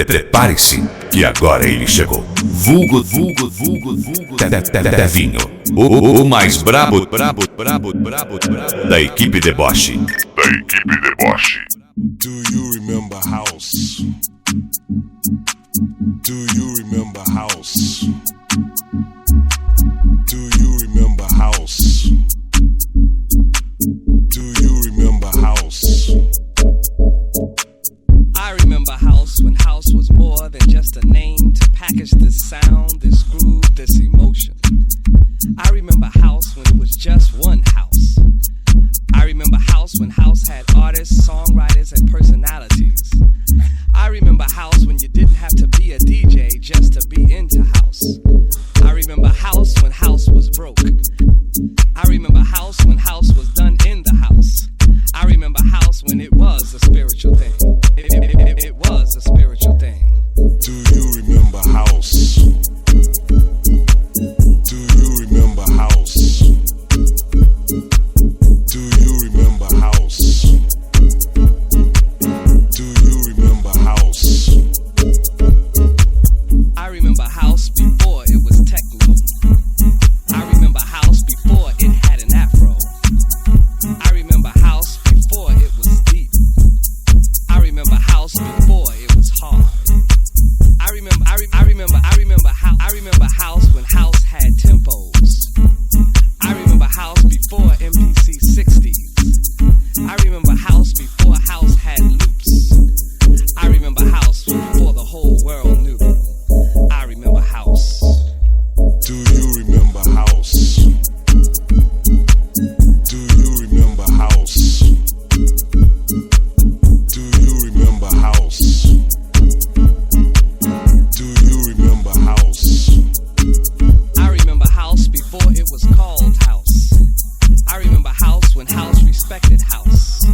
Prepare-se, que agora ele chegou. Vulgo, Tevinho, o mais brabo da equipe Deboxe. Do you remember house? Do you remember house? Do you remember house? Do you remember house? I remember house when house was more than just a name to package this sound, this groove, this emotion. I remember house when it was just one house. I remember house when house had artists, songwriters, and personalities. I remember house when you didn't have to be a DJ just to be into house. I remember house when house was broke. I remember house when house was done in the house. I remember house when it was a spiritual thing. It was a spiritual thing. Do you remember house? Do you remember house? Do you remember house? Do you remember house? I remember house before it was techno. I remember house before it had an afro. I remember house before it was deep. I remember house before it was hard. I remember house when house had tempos. I remember house before MPC 60s. I remember house before house had loops. I remember house before the whole world knew. I remember house. Do you remember house? Do you remember house? Do you remember house? Do you remember house? I remember house before it was called house. I remember house when house respected house.